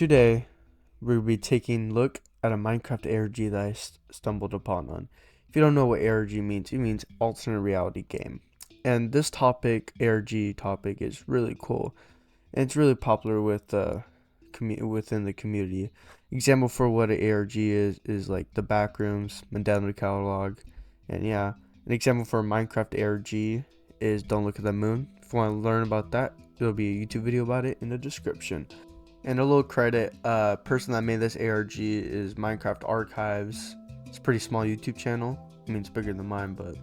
today we'll be taking a look at a Minecraft ARG that I stumbled upon on. If you don't know what ARG means, it means alternate reality game. And this topic, ARG topic, is really cool. And it's really popular with within the community. Example for what an ARG is like the Backrooms, Mandela Catalog, and yeah. An example for a Minecraft ARG is Don't Look at the Moon. If you want to learn about that, there'll be a YouTube video about it in the description. And a little credit, person that made this ARG is Minecraft Archives. It's a pretty small YouTube channel. I mean, it's bigger than mine, but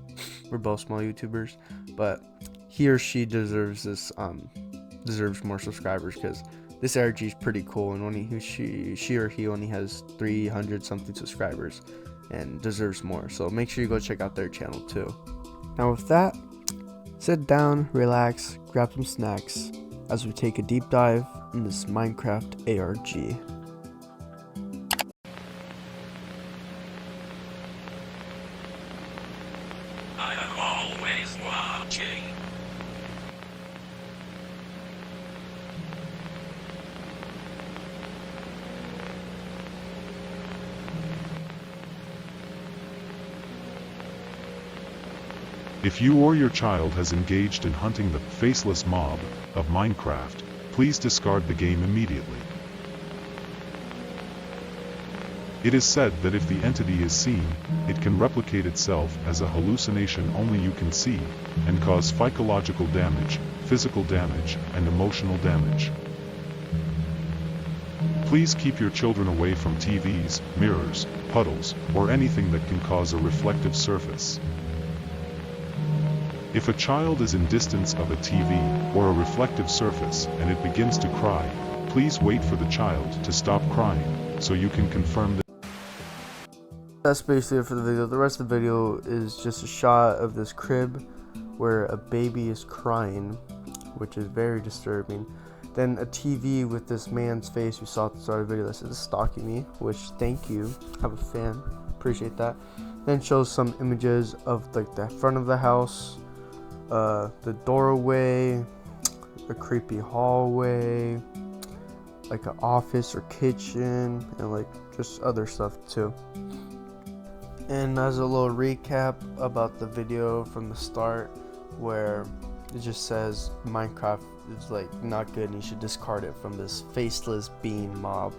we're both small YouTubers. But he or she deserves this, deserves more subscribers, because this ARG is pretty cool, and she or he only has 300 something subscribers and deserves more. So make sure you go check out their channel too. Now with that, sit down, relax, grab some snacks as we take a deep dive in this Minecraft ARG. I am always watching. If you or your child has engaged in hunting the faceless mob of Minecraft, please discard the game immediately. It is said that if the entity is seen, it can replicate itself as a hallucination only you can see, and cause psychological damage, physical damage, and emotional damage. Please keep your children away from TVs, mirrors, puddles, or anything that can cause a reflective surface. If a child is in distance of a TV or a reflective surface and it begins to cry, please wait for the child to stop crying so you can confirm that. That's basically it for the video. The rest of the video is just a shot of this crib where a baby is crying, which is very disturbing. Then a TV with this man's face we saw at the start of the video that says stalking me, which thank you, I'm a fan, appreciate that. Then shows some images of like the front of the house, the doorway, a creepy hallway, like an office or kitchen, and like just other stuff too. And as a little recap about the video from the start, where it just says Minecraft is like not good and you should discard it from this faceless being mob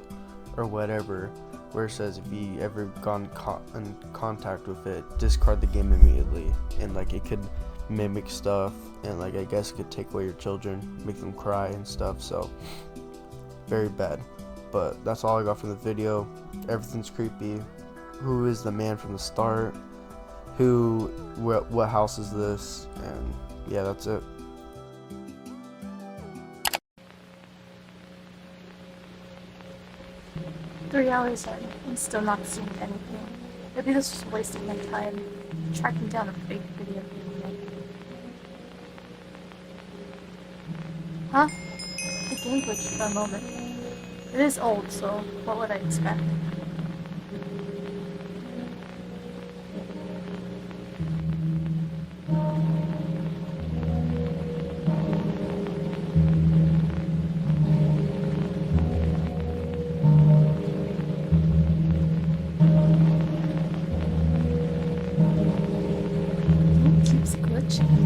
or whatever, where it says if you ever gone in contact with it, discard the game immediately. And like it could mimic stuff, and like I guess it could take away your children, make them cry and stuff, so very bad. But that's all I got from the video. Everything's creepy. Who is the man from the start? What house is this? And yeah, that's it. $3 in, I'm still not seeing anything. Maybe this was wasting my time tracking down a fake video. Huh? The game glitched for a moment. It is old, so what would I expect? It keeps glitching.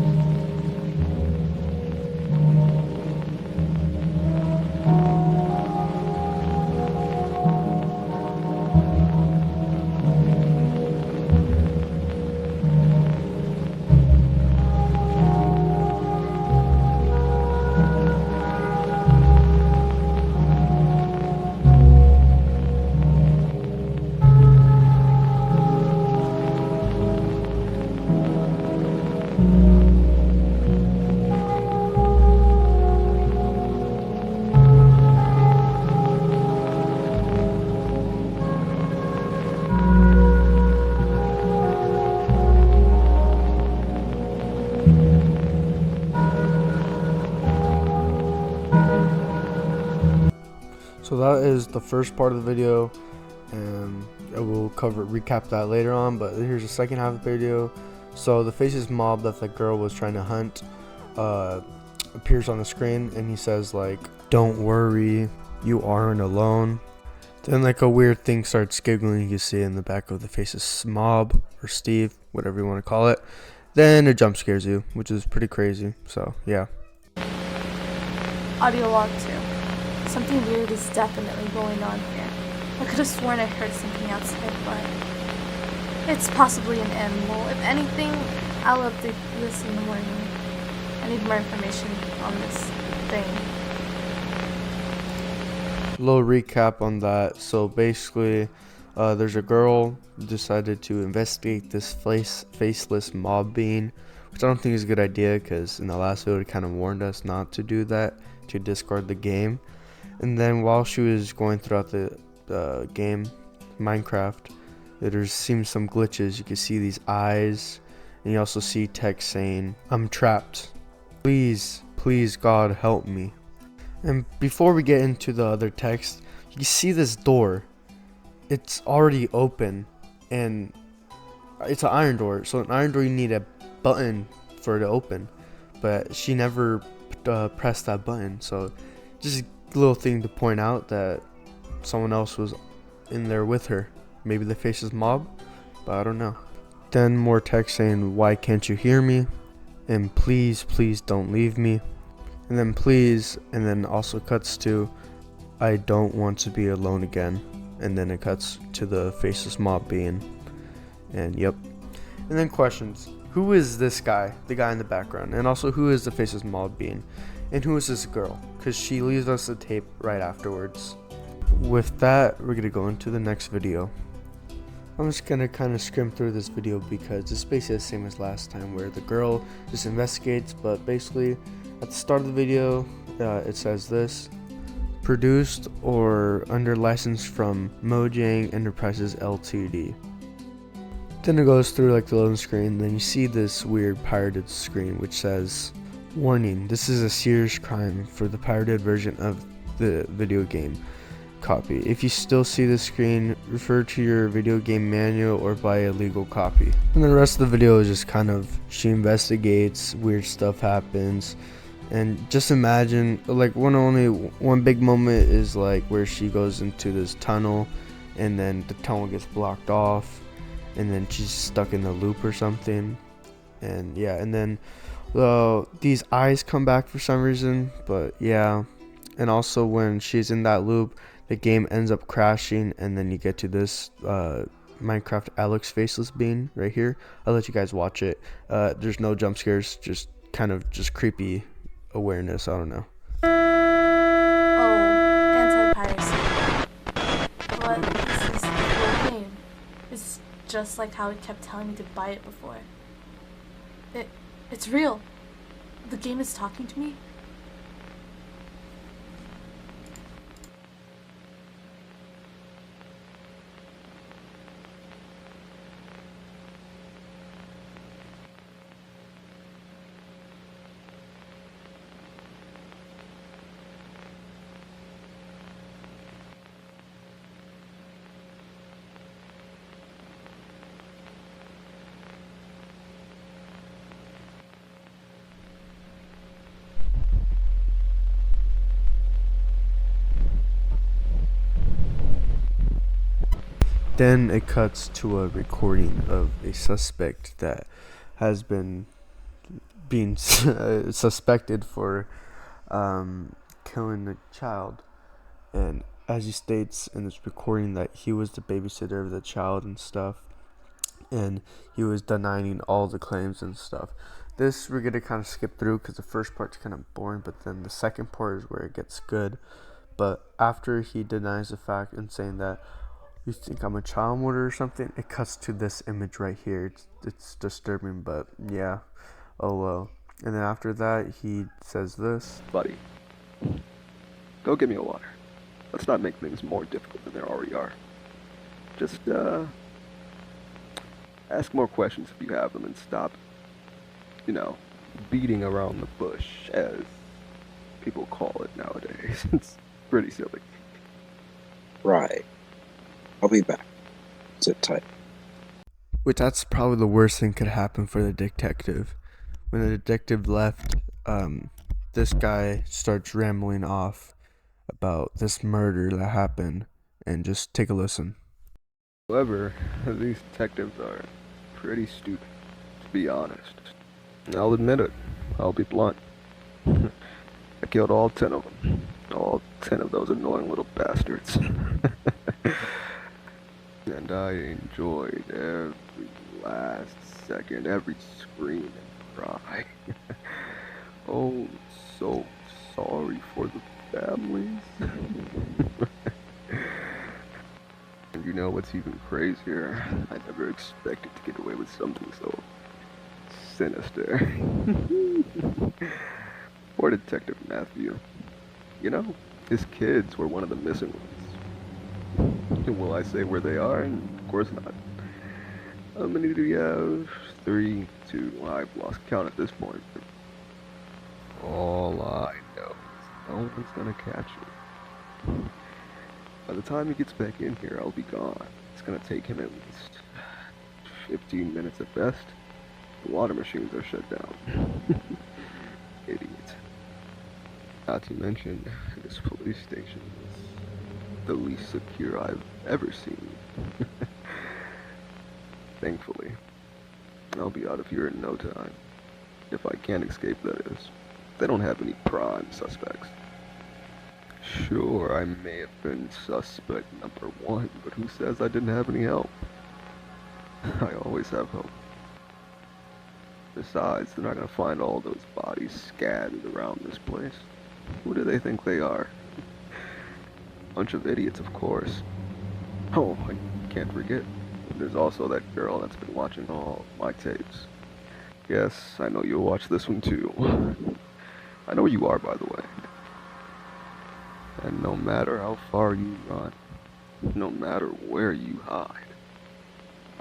So that is the first part of the video, and I will recap that later on, but here's the second half of the video. So the faceless mob that the girl was trying to hunt appears on the screen, and he says like, don't worry, You aren't alone. Then like a weird thing starts giggling. You can see in the back of the face is Mob or Steve, whatever you want to call it. Then it jump scares you, which is pretty crazy. So yeah. Audio log 2. Something weird is definitely going on here. I could have sworn I heard something outside, but it's possibly an animal. If anything, I'll update this in the morning. I need more information on this thing. A little recap on that. So basically, there's a girl who decided to investigate this faceless mob being, which I don't think is a good idea because in the last video it kind of warned us not to do that, to discard the game. And then while she was going throughout the game, Minecraft, there seems some glitches. You can see these eyes, and you also see text saying, "I'm trapped. Please, please God help me." And before we get into the other text, you can see this door. It's already open, and it's an iron door. So an iron door, you need a button for it to open, but she never pressed that button. So just a little thing to point out that someone else was in there with her. Maybe the faceless mob, but I don't know. Then more text saying, "Why can't you hear me?" And "Please, please don't leave me." And then "Please," and then also cuts to, "I don't want to be alone again." And then it cuts to the faceless mob being. And yep. And then questions. Who is this guy? The guy in the background. And also, who is the faceless mob being? And who is this girl? Because she leaves us a tape right afterwards. With that, we're going to go into the next video. I'm just going to kind of skim through this video because it's basically the same as last time, where the girl just investigates. But basically, at the start of the video, it says this: produced or under license from Mojang Enterprises Ltd. Then it goes through like the loading screen. Then you see this weird pirated screen which says, "Warning, this is a serious crime for the pirated version of the video game copy. If you still see the screen, refer to your video game manual or buy a legal copy." And the rest of the video is just kind of, she investigates, weird stuff happens. And just imagine, like, one big moment is like where she goes into this tunnel, and then the tunnel gets blocked off, and then she's stuck in the loop or something. And yeah, and then these eyes come back for some reason, but yeah. And also when she's in that loop, the game ends up crashing, and then you get to this Minecraft Alex faceless being right here. I'll let you guys watch it. There's no jump scares, just kind of just creepy awareness. I don't know. Oh, anti-piracy. But this is the whole game. It's just like how it kept telling me to buy it before. It's real. The game is talking to me. Then it cuts to a recording of a suspect that has been being suspected for killing a child. And as he states in this recording that he was the babysitter of the child and stuff, and he was denying all the claims and stuff. This we're gonna kind of skip through because the first part's kind of boring, but then the second part is where it gets good. But after he denies the fact and saying that, "You think I'm a child murderer or something?" it cuts to this image right here. It's disturbing, but yeah, oh well. And then after that, he says this: "Buddy, go get me a water. Let's not make things more difficult than they already are. Just, ask more questions if you have them, and stop, beating around the bush, as people call it nowadays. It's pretty silly." Right. I'll be back. Sit tight. Which that's probably the worst thing could happen for the detective. When the detective left, this guy starts rambling off about this murder that happened, and just take a listen. However, these detectives are pretty stupid, to be honest. I'll admit it. I'll be blunt. I killed all 10 of them. All 10 of those annoying little bastards. And I enjoyed every last second, every scream and cry. Oh, so sorry for the families. And you know what's even crazier? I never expected to get away with something so sinister. Poor Detective Matthew. You know, his kids were one of the missing ones. Will I say where they are? Of course not. How many do you have? 3, 2, I've lost count at this point. All I know is no one's gonna catch me. By the time he gets back in here, I'll be gone. It's gonna take him at least 15 minutes at best. The water machines are shut down. Idiot. Not to mention, this police station is the least secure I've ever seen. Thankfully, I'll be out of here in no time. If I can't escape, that is. They don't have any prime suspects. Sure, I may have been suspect number 1, but who says I didn't have any help? I always have help. Besides, they're not gonna find all those bodies scattered around this place. Who do they think they are? Bunch of idiots, of course. Oh, I can't forget. There's also that girl that's been watching all my tapes. Yes, I know you'll watch this one too. I know where you are, by the way. And no matter how far you run, no matter where you hide,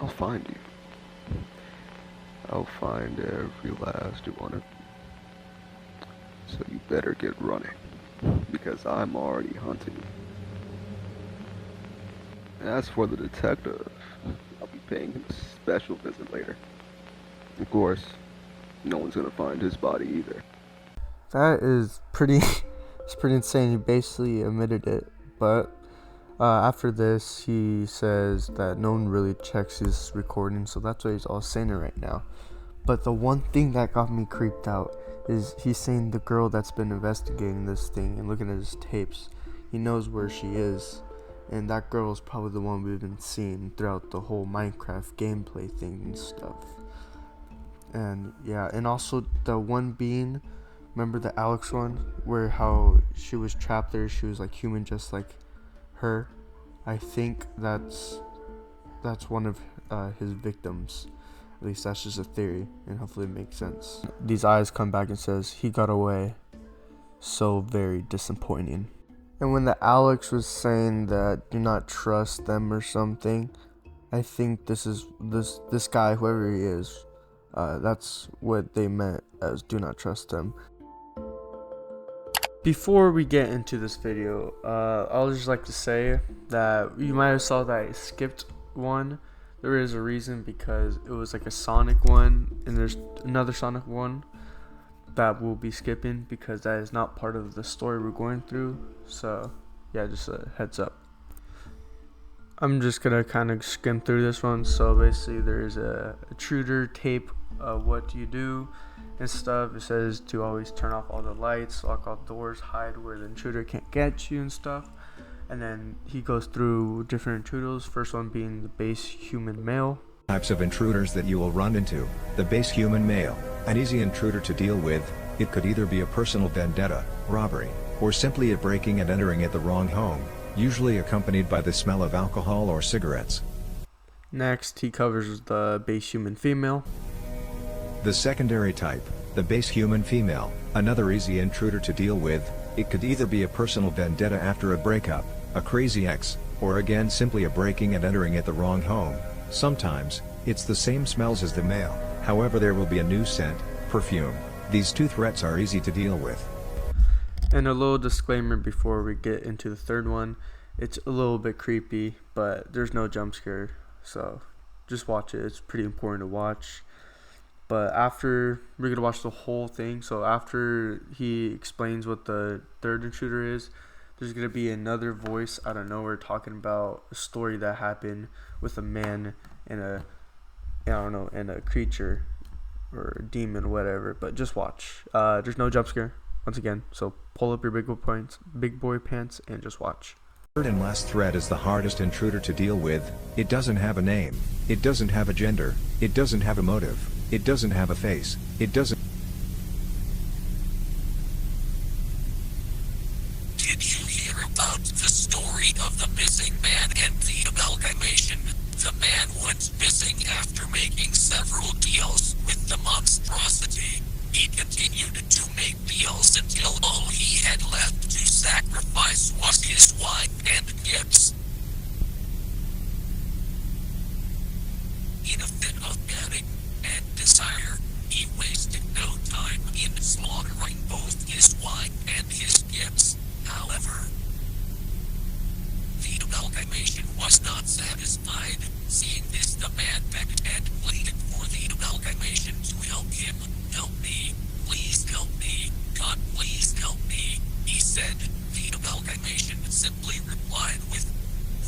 I'll find you. I'll find every last one of you. So you better get running, because I'm already hunting you. As for the detective, I'll be paying him a special visit later. Of course, no one's gonna find his body either. That is pretty it's pretty insane. He basically admitted it, but after this he says that no one really checks his recording, so that's why he's all saying it right now. But the one thing that got me creeped out is he's saying the girl that's been investigating this thing and looking at his tapes, he knows where she is, and that girl is probably the one we've been seeing throughout the whole Minecraft gameplay thing and stuff. And yeah, and also the one being, remember the Alex one, where how she was trapped there, she was like human just like her. I think that's one of his victims. At least that's just a theory, and hopefully it makes sense. These eyes come back and says he got away. So very disappointing. And when the Alex was saying that do not trust them or something, I think this guy, whoever he is, that's what they meant as do not trust them. Before we get into this video, I'll just like to say that you might have saw that I skipped one. There is a reason, because it was like a Sonic one, and there's another Sonic one that we'll be skipping because that is not part of the story we're going through. So yeah, just a heads up. I'm just gonna kind of skim through this one. So basically there's a intruder tape, what do you do and stuff. It says to always turn off all the lights, lock all doors, hide where the intruder can't get you and stuff. And then he goes through different intruders, first one being the base human male. Types of intruders that you will run into. The base human male, an easy intruder to deal with. It could either be a personal vendetta, robbery, or simply a breaking and entering at the wrong home, usually accompanied by the smell of alcohol or cigarettes. Next, he covers the base human female. The secondary type, the base human female, another easy intruder to deal with. It could either be a personal vendetta after a breakup, a crazy ex, or again simply a breaking and entering at the wrong home. Sometimes, it's the same smells as the male, however there will be a new scent, perfume. These two threats are easy to deal with. And a little disclaimer before we get into the third one. It's a little bit creepy, but there's no jump scare, so just watch it. It's pretty important to watch. But after, we're going to watch the whole thing. So after he explains what the third intruder is, there's gonna be another voice out of nowhere talking about a story that happened with a man and I don't know, and a creature or a demon, whatever. But just watch. There's no jump scare once again, so pull up your big boy pants, and just watch. Third and last threat is the hardest intruder to deal with. It doesn't have a name. It doesn't have a gender. It doesn't have a motive. It doesn't have a face. It doesn't. Did you hear about the story of the missing man and the amalgamation? The man went missing after making several deals with the monstrosity. He continued to make deals until all he had left to sacrifice was his wife and kids. In a fit of panic and desire, he wasted no time in slaughtering both his wife and his kids. However, the amalgamation was not satisfied. Seeing this, the man begged and pleaded for the amalgamation to help him. Help me. Please help me. God, please help me. He said. The amalgamation simply replied with,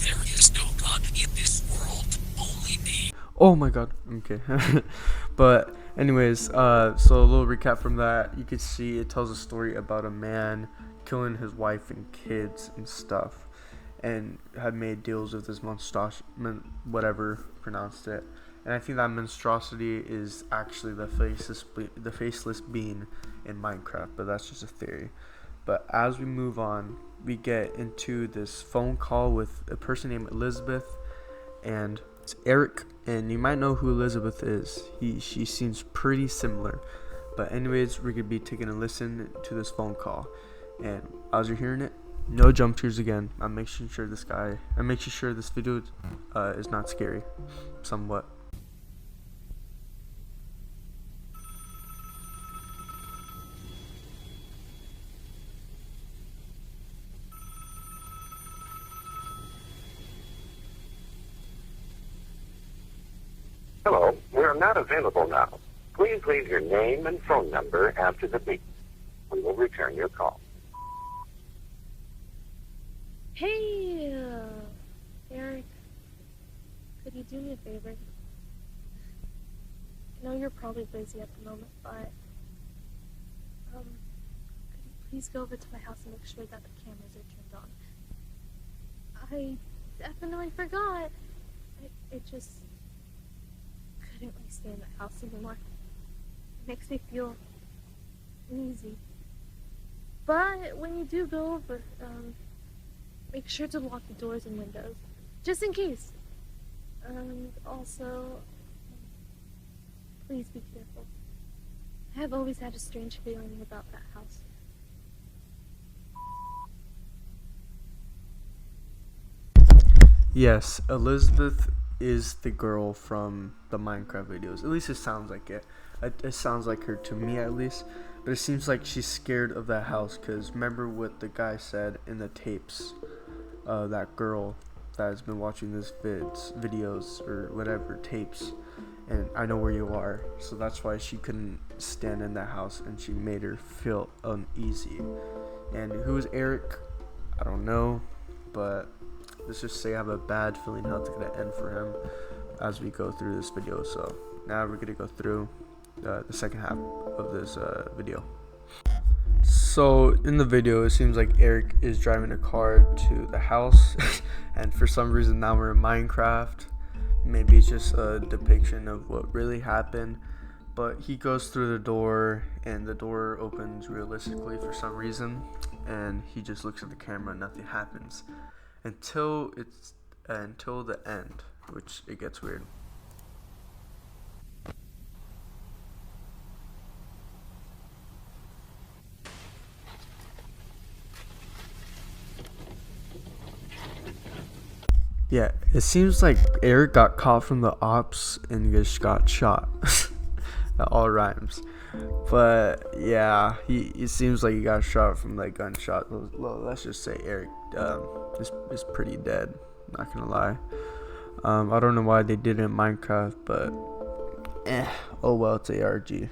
there is no God in this world, only me. Oh my god. Okay. But anyways, so a little recap from that. You could see it tells a story about a man killing his wife and kids and stuff, and had made deals with this whatever pronounced it. And I think that monstrosity is actually the faceless being in Minecraft, but that's just a theory. But as we move on, we get into this phone call with a person named Elizabeth, and it's Eric, and you might know who Elizabeth is. She seems pretty similar. But anyways, we're gonna be taking a listen to this phone call, and as you're hearing it, no jump scares again. I'm making sure this video is not scary, somewhat. Hello, we are not available now. Please leave your name and phone number after the beep. We will return your call. Hey, Eric, could you do me a favor? I know you're probably busy at the moment, but could you please go over to my house and make sure that the cameras are turned on? I definitely forgot. It just couldn't really stay in the house anymore. It makes me feel uneasy. But when you do go over, make sure to lock the doors and windows, just in case. And also, please be careful. I have always had a strange feeling about that house. Yes, Elizabeth is the girl from the Minecraft videos. At least it sounds like it. It sounds like her to me, at least. But it seems like she's scared of that house, because remember what the guy said in the tapes. That girl that has been watching this videos or whatever, tapes, and I know where you are. So that's why she couldn't stand in that house, and she made her feel uneasy. And who is Eric? I don't know, but let's just say I have a bad feeling how it's gonna end for him as we go through this video. So now we're gonna go through the second half of this video. So in the video, it seems like Eric is driving a car to the house, and for some reason now we're in Minecraft. Maybe it's just a depiction of what really happened, but he goes through the door, and the door opens realistically for some reason, and he just looks at the camera and nothing happens until the end, which it gets weird. Yeah, it seems like Eric got caught from the ops and just got shot. That all rhymes. But yeah, it seems like he got shot from like gunshot. Well, let's just say Eric is pretty dead. Not gonna lie. I don't know why they did it in Minecraft, but oh well, it's ARG.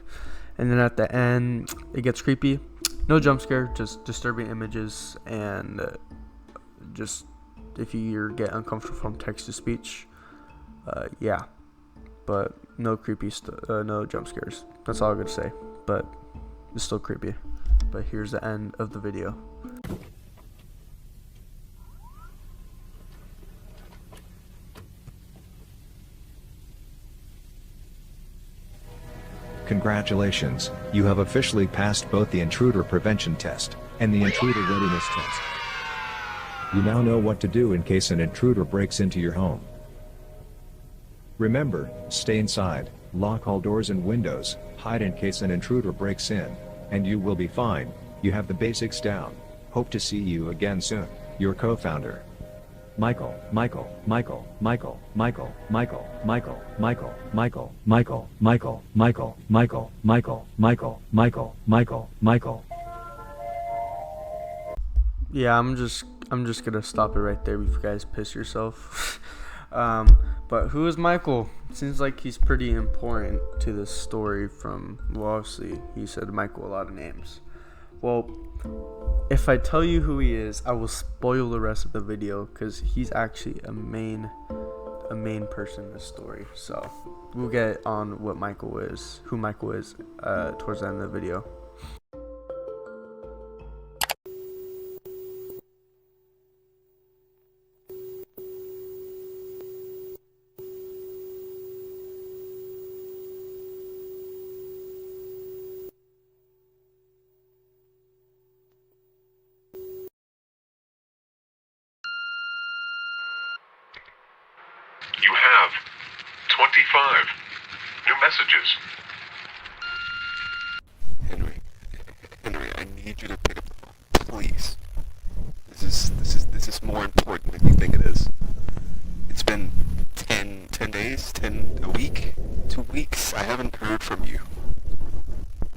And then at the end, it gets creepy. No jump scare, just disturbing images, and just if you get uncomfortable from text to speech, yeah. But no no jump scares. That's all I'm gonna say. But it's still creepy. But here's the end of the video. Congratulations, you have officially passed both the intruder prevention test and the intruder readiness test. You now know what to do in case an intruder breaks into your home. Remember, stay inside, lock all doors and windows, hide in case an intruder breaks in, and you will be fine. You have the basics down. Hope to see you again soon. Your co-founder, Michael, Michael, Michael, Michael, Michael, Michael, Michael, Michael, Michael, Michael, Michael, Michael, Michael, Michael, Michael, Michael, Michael, Michael. Yeah, I'm just gonna stop it right there before you guys piss yourself. But who is Michael? Seems like he's pretty important to this story from, well, obviously he said Michael a lot of names. Well, if I tell you who he is, I will spoil the rest of the video because he's actually a main person in this story. So we'll get on what Michael is, who Michael is, towards the end of the video. You have 25 new messages. Henry, I need you to pick up the phone, please. This is more important than you think it is. It's been 10 days, a week, 2 weeks. I haven't heard from you.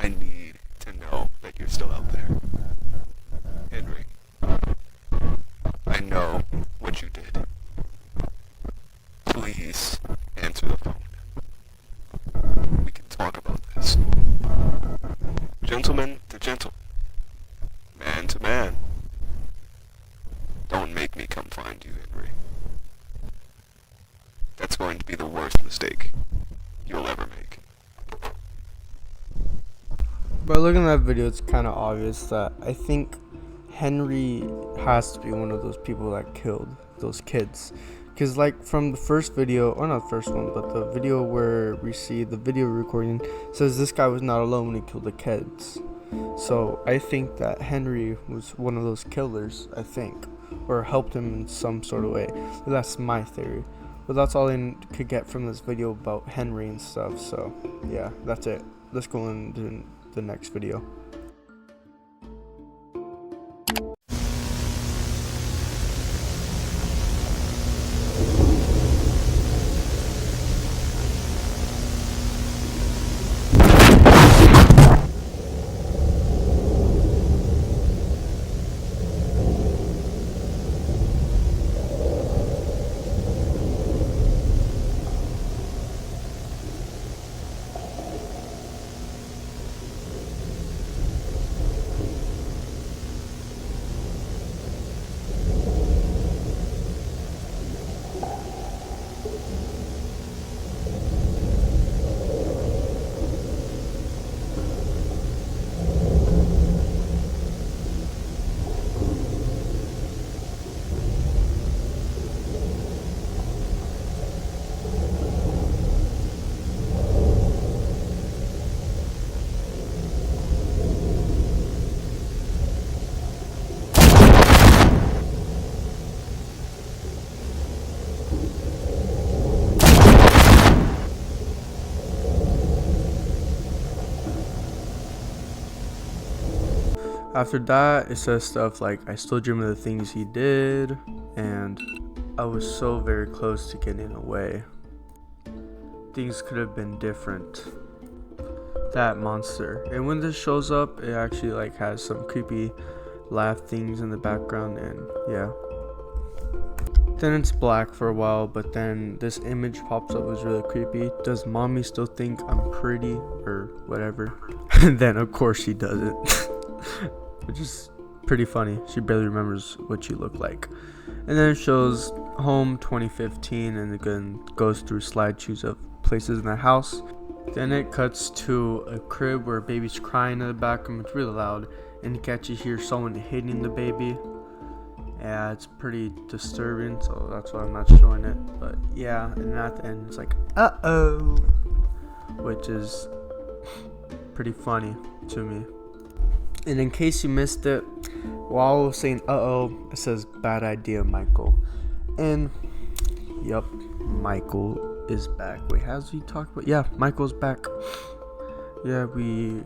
I need to know that you're still out there. Henry, I know what you did. Please answer the phone. We can talk about this. Gentleman to gentleman. Man to man. Don't make me come find you, Henry. That's going to be the worst mistake you'll ever make. By looking at that video, it's kind of obvious that I think Henry has to be one of those people that killed those kids. Because like from the first video, or not the first one, but the video where we see the video recording says this guy was not alone when he killed the kids. So I think that Henry was one of those killers, I think, or helped him in some sort of way. But that's my theory. But that's all I could get from this video about Henry and stuff. So yeah, that's it. Let's go into the next video. After that, it says stuff like, I still dream of the things he did, and I was so very close to getting away. Things could have been different. That monster. And when this shows up, it actually like has some creepy laugh things in the background, and yeah. Then it's black for a while, but then this image pops up, was really creepy. Does mommy still think I'm pretty or whatever? And then of course she doesn't. which is pretty funny. She barely remembers what she looked like. And then it shows home 2015, and again goes through slideshows of places in the house. Then it cuts to a crib where a baby's crying in the background. It's really loud, and you can actually hear someone hitting the baby. Yeah, it's pretty disturbing, so that's why I'm not showing it. But yeah, and at the end it's like, uh-oh, which is pretty funny to me. And in case you missed it, while I was saying uh-oh, it says bad idea, Michael. And yep, Michael is back. Wait, has he talked about? Yeah, Michael's back. Yeah, we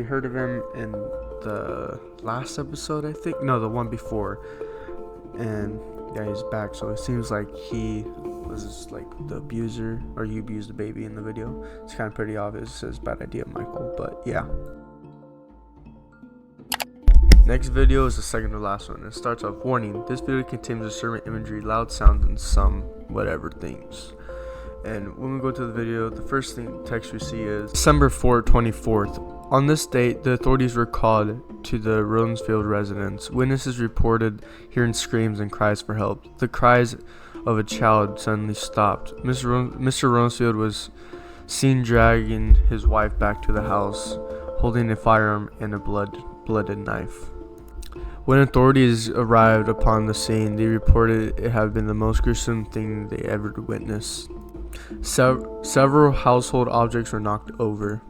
heard of him in the last episode, I think. No, the one before. And yeah, he's back. So it seems like he was just like the abuser, or he abused the baby in the video. It's kind of pretty obvious. It says bad idea, Michael. But yeah. Next video is the second to last one. It starts off, warning, this video contains disturbing imagery, loud sounds, and some whatever things. And when we go to the video, the first thing text we see is December 4, 24th. On this date, the authorities were called to the Rosefield residence. Witnesses reported hearing screams and cries for help. The cries of a child suddenly stopped. Mr. Rosefield was seen dragging his wife back to the house, holding a firearm and a blooded knife. When authorities arrived upon the scene, they reported it had been the most gruesome thing they ever witnessed. Several household objects were knocked over.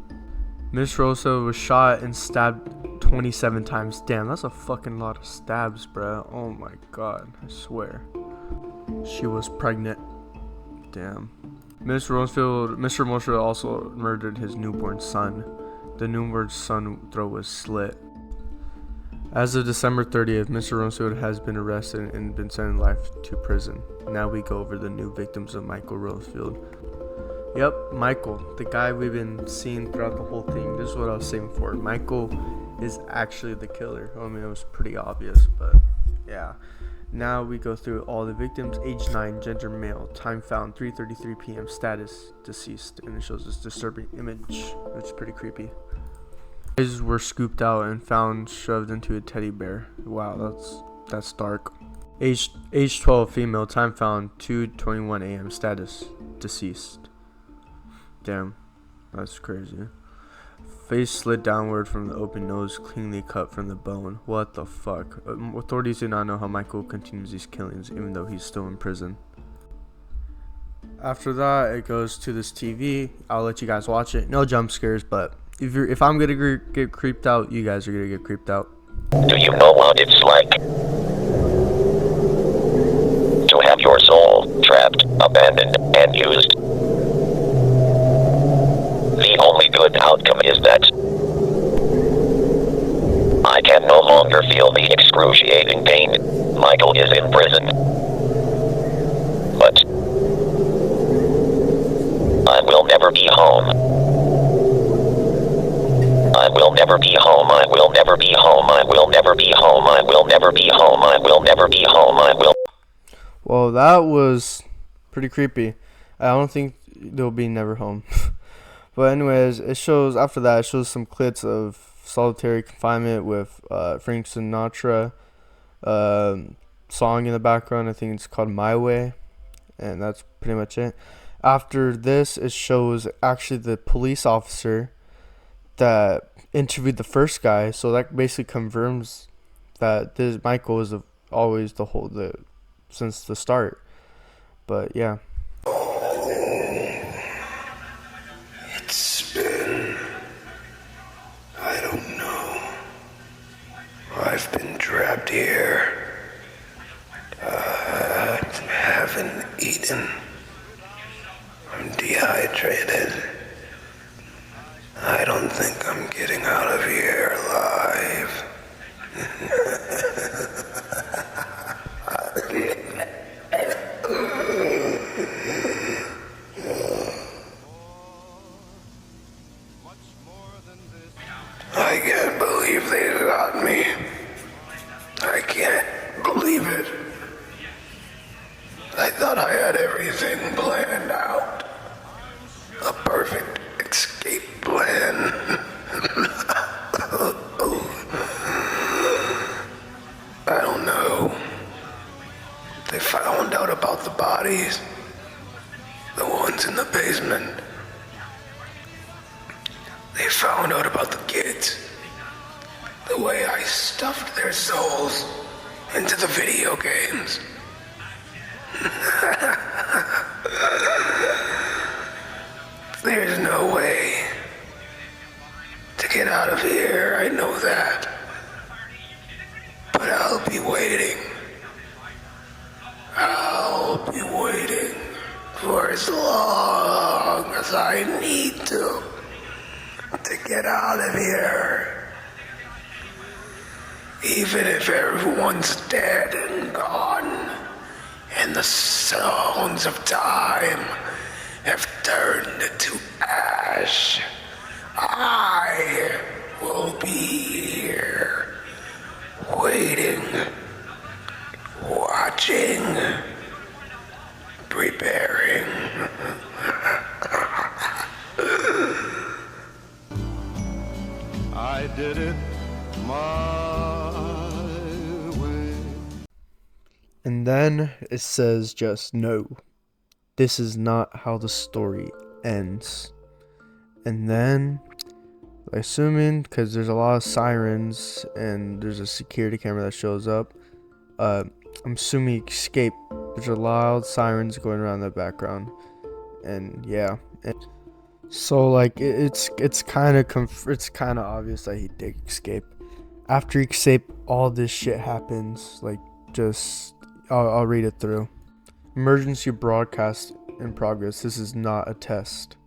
Miss Rosa was shot and stabbed 27 times. Damn, that's a fucking lot of stabs, bro. Oh my god, I swear. She was pregnant. Damn. Mr. Rosefield also murdered his newborn son. The newborn son's throat was slit. As of December 30th, Mr. Rosefield has been arrested and been sentenced life to prison. Now we go over the new victims of Michael Rosefield. Yep, Michael, the guy we've been seeing throughout the whole thing. This is what I was saying before. Michael is actually the killer. I mean, it was pretty obvious, but yeah. Now we go through all the victims. Age 9, gender male, time found 3:33 p.m., status deceased, and it shows this disturbing image, which is pretty creepy. Eyes were scooped out and found shoved into a teddy bear. Wow, that's dark. Age 12, female, time found 2:21 a.m., status deceased. Damn, that's crazy. Face slid downward from the open nose, cleanly cut from the bone. What the fuck? Authorities do not know how Michael continues these killings, even though he's still in prison. After that, it goes to this TV. I'll let you guys watch it. No jump scares, but if I'm gonna get creeped out, you guys are gonna get creeped out. Do you know what it's like to have your soul trapped, abandoned, and used? The only good outcome is that I can no longer feel the excruciating pain. Michael is in prison. But I will never be home. I will never be home. I will never be home. I will never be home. I will never be home. I will never be home. I will. Well, that was pretty creepy. I don't think they'll be never home. But anyways, after that, it shows some clips of solitary confinement with Frank Sinatra song in the background. I think it's called My Way, and that's pretty much it. After this, it shows actually the police officer that interviewed the first guy, so that basically confirms that this Michael is always since the start. But yeah. It's been, I don't know. I've been trapped here. I haven't eaten. I'm dehydrated. I don't think I'm getting out of here alive. I can't believe they got me. I can't believe it. I thought I had everything planned out. A perfect escape plan. about the bodies. The ones in the basement. They found out about the kids. The way I stuffed their souls into the video games. There's no way to get out of here, I know that. But I'll be waiting. I'll be waiting for as long as I need to get out of here. Even if everyone's dead and gone, and the sounds of time have turned to ash, I will be here, waiting, watching, preparing. I did it my way. And then it says just no. This is not how the story ends. And then, assuming, because there's a lot of sirens and there's a security camera that shows up, I'm assuming he escaped. There's a loud sirens going around in the background. And yeah. So like it's kind of obvious that he did escape. After he escaped, all this shit happens. Like, just I'll read it through. Emergency broadcast in progress. This is not a test.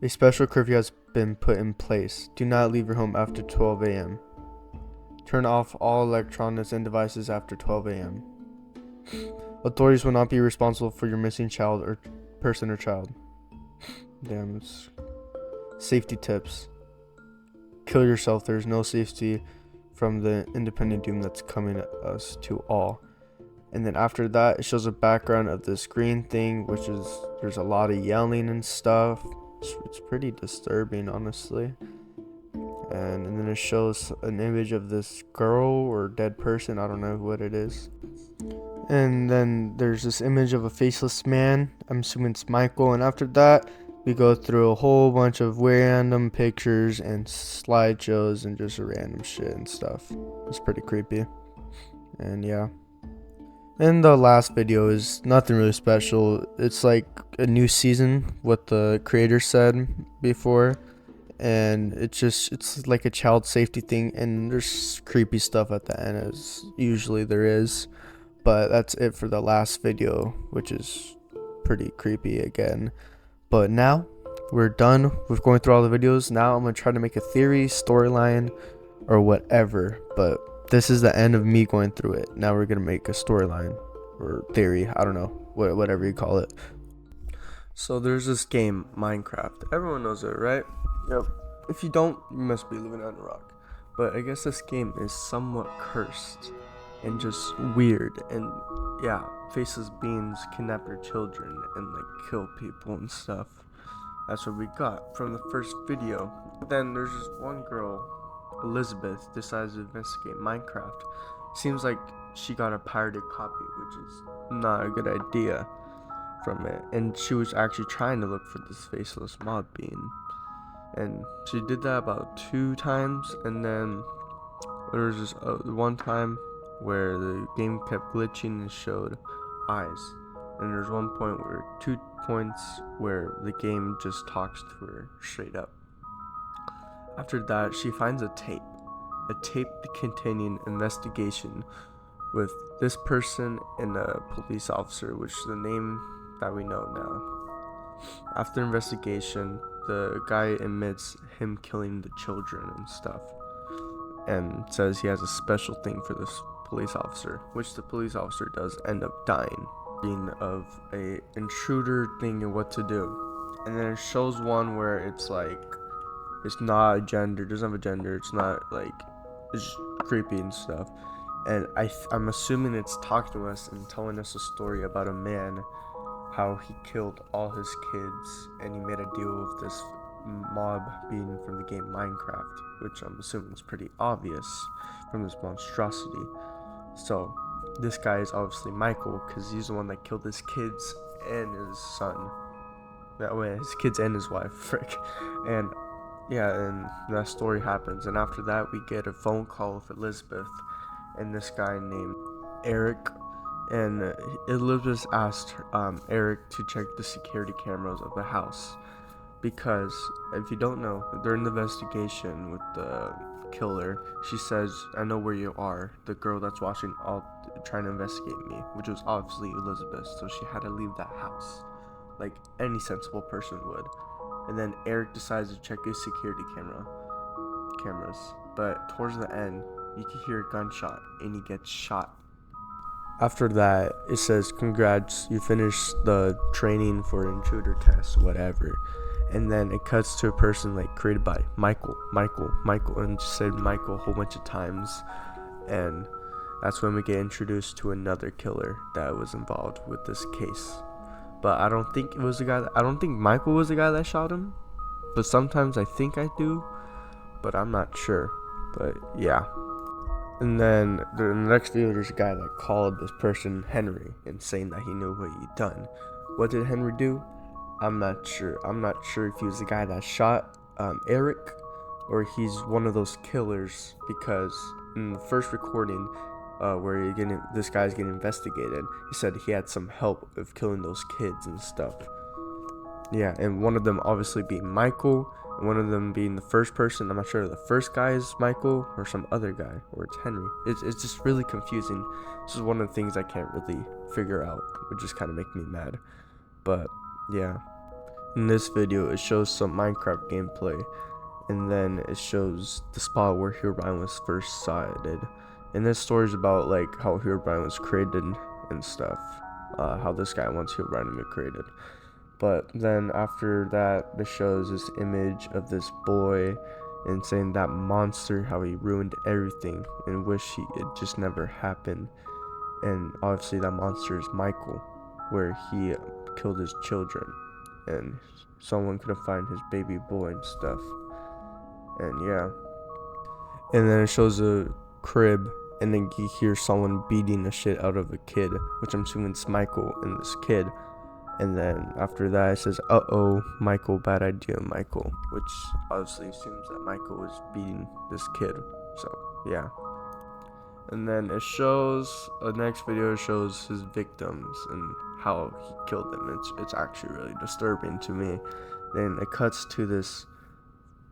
A special curfew has been put in place. Do not leave your home after 12 a.m. Turn off all electronics and devices after 12 a.m. Authorities will not be responsible for your missing child or person or child. Damn, it's safety tips. Kill yourself. There's no safety from the independent doom that's coming at us to all. And then after that, it shows a background of this green thing, which is, there's a lot of yelling and stuff. It's pretty disturbing, honestly. And then it shows an image of this girl or dead person. I don't know what it is. And then there's this image of a faceless man. I'm assuming it's Michael. And after that, we go through a whole bunch of random pictures and slideshows and just random shit and stuff. It's pretty creepy. And yeah. And the last video is nothing really special. It's like a new season, what the creator said before. And it's like a child safety thing. And there's creepy stuff at the end, as usually there is. But that's it for the last video, which is pretty creepy again. But now we're done with going through all the videos. Now I'm going to try to make a theory, storyline, or whatever. But this is the end of me going through it. Now we're going to make a storyline or theory. I don't know, whatever you call it. So there's this game, Minecraft. Everyone knows it, right? Yep. If you don't, you must be living under a rock. But I guess this game is somewhat cursed and just weird. And yeah, faceless beings kidnap your children and like kill people and stuff. That's what we got from the first video. But then there's this one girl, Elizabeth, decides to investigate Minecraft. Seems like she got a pirated copy, which is not a good idea from it. And she was actually trying to look for this faceless mob being. And she did that about 2 times. And then there was this one time where the game kept glitching and showed eyes. And there's one point where 2 points where the game just talks to her straight up. After that, she finds a tape containing investigation with this person and a police officer, which is the name that we know now. After investigation, the guy admits him killing the children and stuff, and says he has a special thing for this police officer, which the police officer does end up dying of a intruder thinking what to do. And then it shows one where it's like, it's not a gender, doesn't have a gender, it's not like, it's just creepy and stuff. And I'm assuming it's talking to us and telling us a story about a man, how he killed all his kids and he made a deal with this mob being from the game Minecraft, which I'm assuming is pretty obvious from this monstrosity. So this guy is obviously Michael, because he's the one that killed his kids and his son. That way, his kids and his wife, frick. And yeah, and that story happens. And after that, we get a phone call with Elizabeth and this guy named Eric. And Elizabeth asked Eric to check the security cameras of the house, because if you don't know, during the investigation with the killer, she says, "I know where you are," the girl that's watching, all trying to investigate me, which was obviously Elizabeth. So she had to leave that house like any sensible person would. And then Eric decides to check his security cameras, but towards the end you can hear a gunshot and he gets shot. After that, it says, "Congrats, you finished the training for intruder test," whatever. And then it cuts to a person like created by Michael, and just said Michael a whole bunch of times. And that's when we get introduced to another killer that was involved with this case. But I don't think Michael was the guy that shot him. But sometimes I think I do, but I'm not sure. But yeah. And then in the next video, there's a guy that called this person Henry and saying that he knew what he'd done. What did Henry do? I'm not sure. I'm not sure if he was the guy that shot Eric, or he's one of those killers, because in the first recording where this guy's getting investigated, he said he had some help of killing those kids and stuff. Yeah, and one of them obviously being Michael, and one of them being the first person. I'm not sure if the first guy is Michael or some other guy, or it's Henry. It's just really confusing. This is one of the things I can't really figure out, which just kind of make me mad. But yeah, in this video it shows some Minecraft gameplay, and then it shows the spot where Herobrine was first sighted. And this story is about like how Herobrine was created and stuff, how this guy wants Herobrine to be created. But then after that, it shows this image of this boy and saying that monster, how he ruined everything and wish it just never happened. And obviously that monster is Michael, where he killed his children and someone couldn't find his baby boy and stuff. And yeah. And then it shows a crib, and then you hear someone beating the shit out of a kid, which I'm assuming is Michael and this kid. And then after that it says, "Uh-oh, Michael, bad idea, Michael," which obviously assumes that Michael was beating this kid. So yeah. And then it shows, the next video shows his victims and how he killed them. It's actually really disturbing to me. Then it cuts to this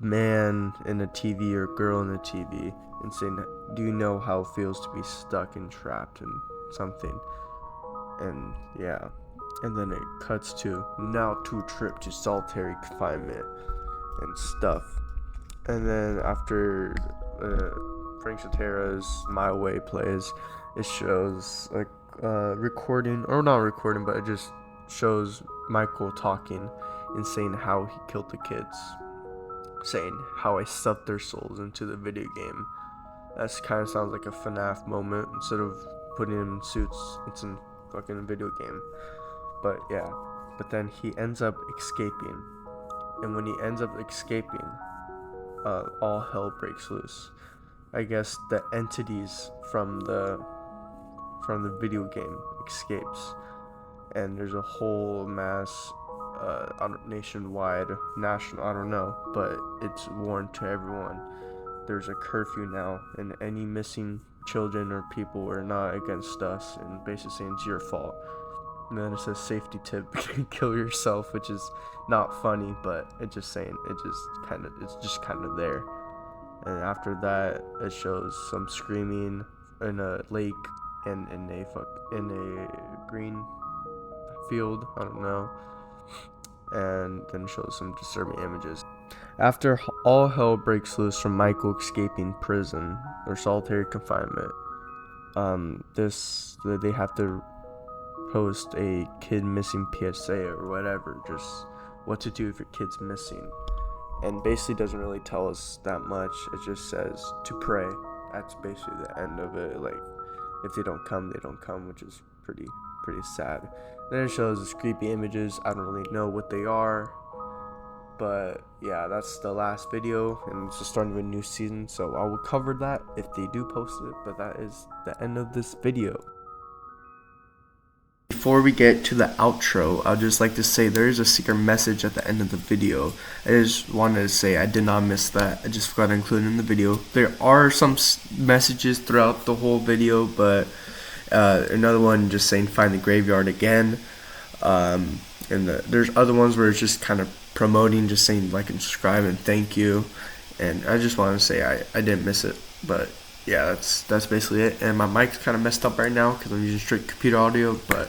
man in a TV or girl in a TV and saying, "Do you know how it feels to be stuck and trapped in something?" And yeah. And then it cuts to now to trip to solitary confinement and stuff. And then after Frank Cetera's My Way plays, it shows like recording, or not recording, but it just shows Michael talking and saying how he killed the kids, saying how I stuffed their souls into the video game. That kind of sounds like a FNAF moment. Instead of putting them in suits, it's in fucking video game. But yeah, but then he ends up escaping, and when he ends up escaping, all hell breaks loose. I guess the entities from the video game escapes, and there's a whole mass national, I don't know, but it's warned to everyone. There's a curfew now, and any missing children or people are not against us, and basically saying it's your fault. And then it says safety tip, kill yourself, which is not funny, but it's just saying, it's just kind of there. And after that, it shows some screaming in a lake and in a green field, I don't know. And then it shows some disturbing images. After all hell breaks loose from Michael escaping prison or solitary confinement, they have to post a kid missing PSA or whatever, just what to do if your kid's missing, and basically doesn't really tell us that much. It just says to pray. That's basically the end of it. Like, if they don't come, they don't come, which is pretty sad. Then it shows these creepy images. I don't really know what they are, but yeah, that's the last video, and it's the start of a new season, so I will cover that if they do post it. But that is the end of this video. Before we get to the outro, I'd just like to say there is a secret message at the end of the video. I just wanted to say I did not miss that. I just forgot to include it in the video. There are some messages throughout the whole video, but another one just saying find the graveyard again. And there's other ones where it's just kind of promoting, just saying like and subscribe and thank you. And I just want to say I didn't miss it, but yeah, that's basically it. And my mic's kind of messed up right now because I'm using straight computer audio, but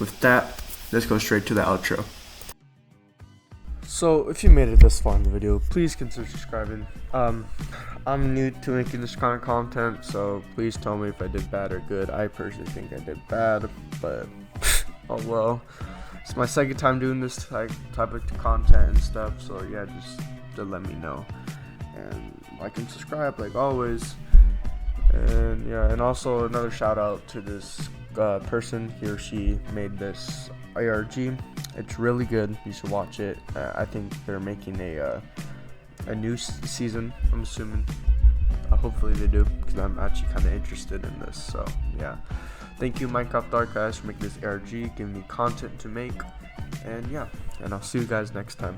with that, let's go straight to the outro. So if you made it this far in the video, please consider subscribing. I'm new to making this kind of content, so please tell me if I did bad or good. I personally think I did bad, but oh well. It's my second time doing this type of content and stuff, so yeah, just to let me know. And like and subscribe like always. And yeah, and also another shout out to this person. He or she made this ARG. It's really good. You should watch it. I think they're making a new season, I'm assuming. Hopefully they do, because I'm actually kind of interested in this. So yeah, thank you Minecraft Dark guys for making this ARG, giving me content to make. And yeah, and I'll see you guys next time.